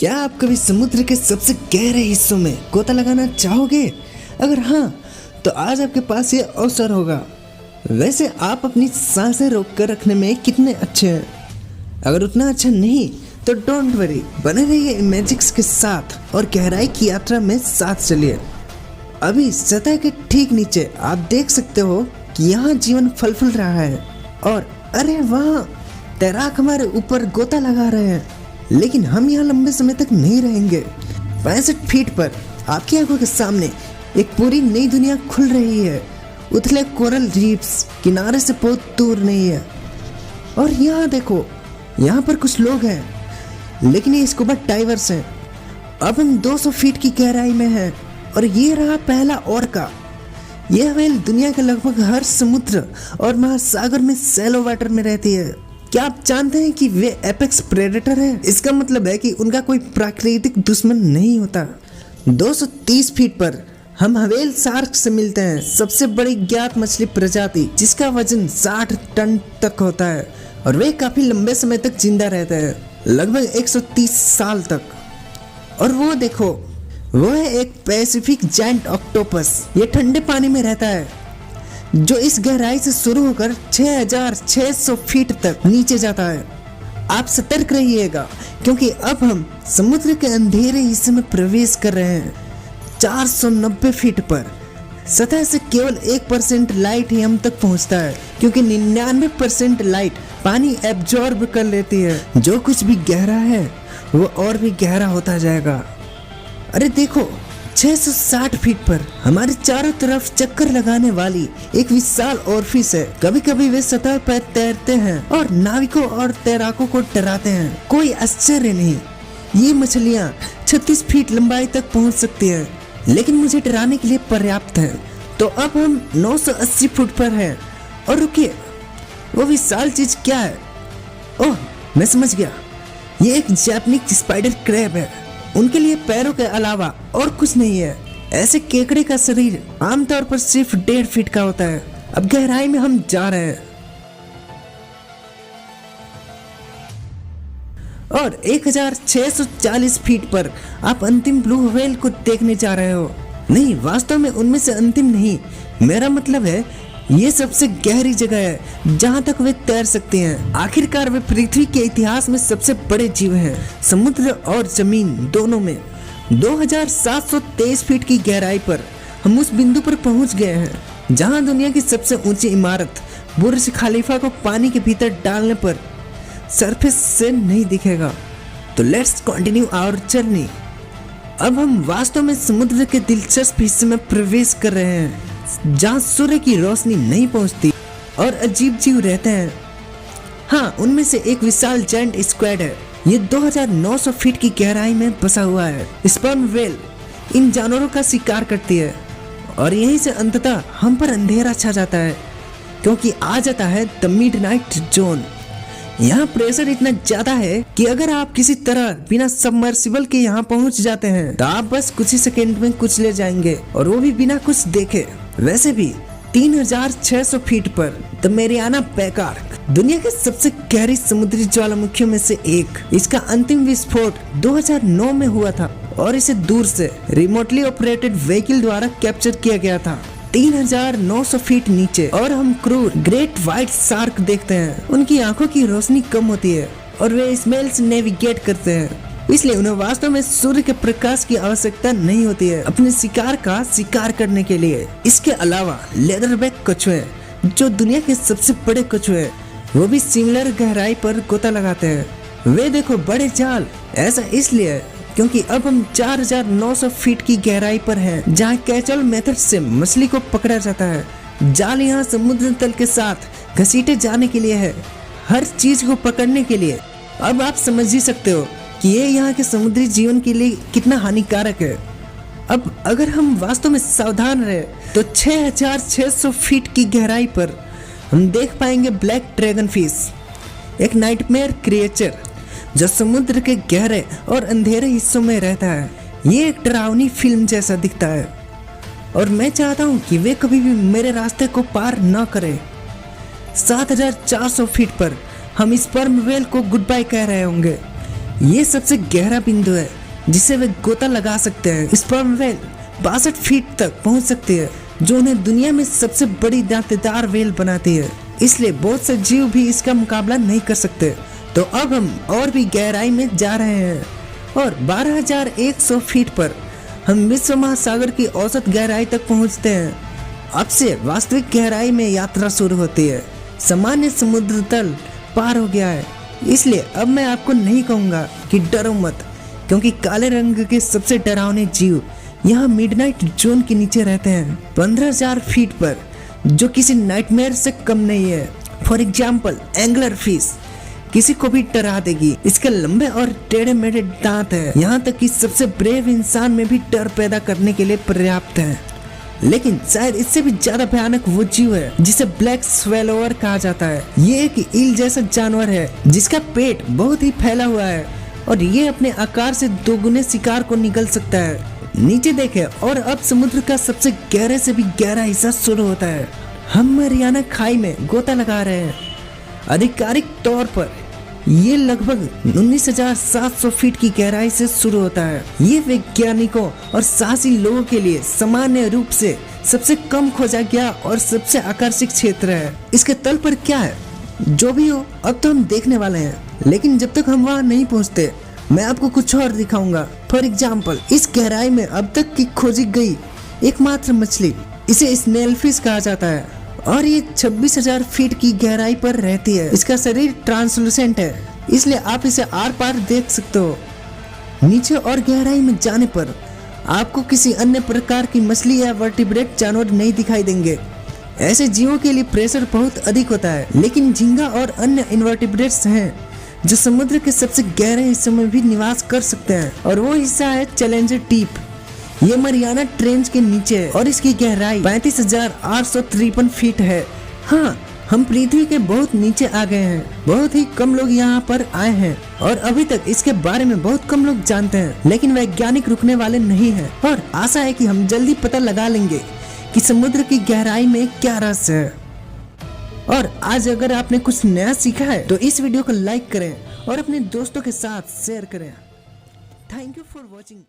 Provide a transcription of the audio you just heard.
क्या आप कभी समुद्र के सबसे गहरे हिस्सों में गोता लगाना चाहोगे? अगर हाँ, तो आज आपके पास ये अवसर होगा। वैसे आप अपनी सांसें रोक कर रखने में कितने अच्छे हैं। अगर उतना अच्छा नहीं तो डोंट वरी, बने रहिए मैजिक्स के साथ और गहराई की यात्रा में साथ चलिए। अभी सतह के ठीक नीचे आप देख सकते हो कि यहाँ जीवन फल फूल रहा है और अरे वहाँ तैराक हमारे ऊपर गोता लगा रहे हैं। लेकिन हम यहाँ लंबे समय तक नहीं रहेंगे। 65 फीट पर आपकी आंखों के सामने एक पूरी नई दुनिया खुल रही है। उथले कोरल रीफ्स किनारे से बहुत दूर नहीं है। और यहाँ देखो, यहाँ पर कुछ लोग हैं, लेकिन ये स्कूबा डाइवर्स हैं। अब हम 200 फीट की गहराई में हैं और ये रहा पहला ओरका। यह व्हेल दुनिया के लगभग हर समुद्र और महासागर में सैलो वाटर में रहती है। क्या आप जानते हैं कि वे एपेक्स प्रेडेटर हैं? इसका मतलब है कि उनका कोई प्राकृतिक दुश्मन नहीं होता। 230 फीट पर हम व्हेल शार्क से मिलते हैं, सबसे बड़ी ज्ञात मछली प्रजाति जिसका वजन 60 टन तक होता है और वे काफी लंबे समय तक जिंदा रहते हैं, लगभग 130 साल तक। और वो देखो, वो है एक पैसिफिक जायंट ऑक्टोपस। ये ठंडे पानी में रहता है जो इस गहराई से शुरू होकर 6600 फीट तक नीचे जाता है। आप सतर्क रहिएगा क्योंकि अब हम समुद्र के अंधेरे हिस्से में प्रवेश कर रहे हैं। 490 फीट पर सतह से केवल 1% लाइट ही हम तक पहुंचता है, क्योंकि 99% लाइट पानी एब्जॉर्ब कर लेती है। जो कुछ भी गहरा है वो और भी गहरा होता जाएगा। अरे देखो, 660 फीट पर हमारे चारों तरफ चक्कर लगाने वाली एक विशाल ओरफिश है। कभी कभी वे सतह पर तैरते हैं और नाविकों और तैराकों को डराते हैं। कोई आश्चर्य नहीं, ये मछलियाँ 36 फीट लंबाई तक पहुँच सकती हैं, लेकिन मुझे डराने के लिए पर्याप्त है। तो अब हम 980 फुट पर हैं। और रुकिए, वो विशाल चीज क्या है? ओह, मैं समझ गया, ये एक जापानीज स्पाइडर क्रैब है। उनके लिए पैरों के अलावा और कुछ नहीं है। ऐसे केकड़े का शरीर आमतौर पर सिर्फ 1.5 फीट का होता है। अब गहराई में हम जा रहे हैं और 1640 फीट पर आप अंतिम ब्लू व्हेल को देखने जा रहे हो। नहीं, वास्तव में उनमें से अंतिम नहीं, मेरा मतलब है ये सबसे गहरी जगह है जहाँ तक वे तैर सकते हैं। आखिरकार वे पृथ्वी के इतिहास में सबसे बड़े जीव हैं, समुद्र और जमीन दोनों में। 2723 फीट की गहराई पर हम उस बिंदु पर पहुँच गए हैं जहाँ दुनिया की सबसे ऊंची इमारत बुर्ज खलीफा को पानी के भीतर डालने पर सरफेस से नहीं दिखेगा। तो लेट्स कंटिन्यू आवर जर्नी। अब हम वास्तव में समुद्र के दिलचस्प हिस्से में प्रवेश कर रहे हैं जहाँ सूर्य की रोशनी नहीं पहुँचती और अजीब जीव रहते हैं। हाँ, उनमें से एक विशाल जायंट स्क्वाड है। ये 2900 फीट की गहराई में बसा हुआ है। स्पर्म व्हेल इन जानवरों का शिकार करती है और यहीं से अंततः हम पर अंधेरा छा जाता है, क्योंकि आ जाता है द मिडनाइट जोन। यहाँ प्रेशर इतना ज्यादा है कि अगर आप किसी तरह बिना सबमर्सिबल के यहाँ पहुँच जाते हैं तो आप बस कुछ ही सेकेंड में कुचले जाएंगे, और वो भी बिना कुछ देखे। वैसे भी 3600 फीट पर द मैरियाना बैकार्क दुनिया के सबसे गहरी समुद्री ज्वालामुखियों में से एक। इसका अंतिम विस्फोट 2009 में हुआ था और इसे दूर से रिमोटली ऑपरेटेड व्हीकल द्वारा कैप्चर किया गया था 3900 फीट नीचे। और हम क्रूर ग्रेट व्हाइट शार्क देखते हैं। उनकी आंखों की रोशनी कम होती है और वे स्मेल से नेविगेट करते हैं, इसलिए उन्हें वास्तव में सूर्य के प्रकाश की आवश्यकता नहीं होती है अपने शिकार का शिकार करने के लिए। इसके अलावा लेदरबैक कछुए, जो दुनिया के सबसे बड़े कछुए, वो भी सिमिलर गहराई पर गोता लगाते हैं। वे देखो, बड़े जाल। ऐसा इसलिए क्योंकि अब हम 4900 फीट की गहराई पर हैं, जहाँ कैचल मेथड से मछली को पकड़ा जाता है। जाल यहाँ समुद्र तल के साथ घसीटे जाने के लिए है, हर चीज को पकड़ने के लिए। अब आप समझ ही सकते हो कि ये यहाँ के समुद्री जीवन के लिए कितना हानिकारक है। अब अगर हम वास्तव में सावधान रहे तो 6600 फीट की गहराई पर हम देख पाएंगे ब्लैक ड्रैगन फिश, एक नाइटमेयर क्रिएचर जो समुद्र के गहरे और अंधेरे हिस्सों में रहता है। ये एक डरावनी फिल्म जैसा दिखता है और मैं चाहता हूँ कि वे कभी भी मेरे रास्ते को पार न करें। 7400 फीट पर हम स्पर्म व्हेल को गुड बाय कह रहे होंगे। ये सबसे गहरा बिंदु है जिसे वे गोता लगा सकते हैं। स्पर्म व्हेल 62 फीट तक पहुंच सकती है, जो उन्हें दुनिया में सबसे बड़ी दांतेदार व्हेल बनाती है। इसलिए बहुत से जीव भी इसका मुकाबला नहीं कर सकते। तो अब हम और भी गहराई में जा रहे हैं और 12,100 फीट पर हम विश्व महासागर की औसत गहराई तक पहुंचते हैं। अब से वास्तविक गहराई में यात्रा शुरू होती है। सामान्य समुद्र तल पार हो गया है, इसलिए अब मैं आपको नहीं कहूँगा कि डरो मत, क्योंकि काले रंग के सबसे डरावने जीव यहाँ मिडनाइट जोन के नीचे रहते हैं, 15,000 फीट पर, जो किसी नाइटमेयर से कम नहीं है। फॉर एग्जाम्पल एंगलर फिश किसी को भी डरा देगी। इसके लंबे और टेढ़े मेढ़े दांत हैं, यहाँ तक कि सबसे ब्रेव इंसान में भी डर पैदा करने के लिए पर्याप्त है। लेकिन शायद इससे भी ज्यादा भयानक वो जीव है जिसे ब्लैक स्वेलोवर कहा जाता है। ये एक ईल जैसा जानवर है जिसका पेट बहुत ही फैला हुआ है और ये अपने आकार से दोगुने शिकार को निगल सकता है। नीचे देखें और अब समुद्र का सबसे गहरे से भी गहरा हिस्सा शुरू होता है। हम मरियाना खाई में गोता लगा रहे हैं। आधिकारिक तौर पर ये लगभग 19,700 फीट की गहराई से शुरू होता है। ये वैज्ञानिकों और साहसी लोगों के लिए सामान्य रूप से सबसे कम खोजा गया और सबसे आकर्षक क्षेत्र है। इसके तल पर क्या है जो भी हो, अब तो हम देखने वाले हैं, लेकिन जब तक हम वहाँ नहीं पहुँचते मैं आपको कुछ और दिखाऊंगा। फॉर एग्जाम्पल इस गहराई में अब तक की खोजी गई एकमात्र मछली, इसे स्नेल फिश कहा जाता है और ये 26,000 फीट की गहराई पर रहती है। इसका शरीर ट्रांसलूसेंट है, इसलिए आप इसे आर पार देख सकते हो। नीचे और गहराई में जाने पर आपको किसी अन्य प्रकार की मछली या वर्टिब्रेट जानवर नहीं दिखाई देंगे। ऐसे जीवों के लिए प्रेशर बहुत अधिक होता है, लेकिन झींगा और अन्य इनवर्टिब्रेट्स हैं जो समुद्र के सबसे गहरे हिस्सों में भी निवास कर सकते हैं, और वो हिस्सा है चैलेंजर डीप। ये मरियाना ट्रेंच के नीचे है और इसकी गहराई 35,853 फीट है। हाँ, हम पृथ्वी के बहुत नीचे आ गए हैं। बहुत ही कम लोग यहाँ पर आए हैं और अभी तक इसके बारे में बहुत कम लोग जानते हैं, लेकिन वैज्ञानिक रुकने वाले नहीं हैं और आशा है कि हम जल्दी पता लगा लेंगे कि समुद्र की गहराई में क्या रहस्य है। और आज अगर आपने कुछ नया सीखा है तो इस वीडियो को लाइक करें और अपने दोस्तों के साथ शेयर करें। Thank you for watching.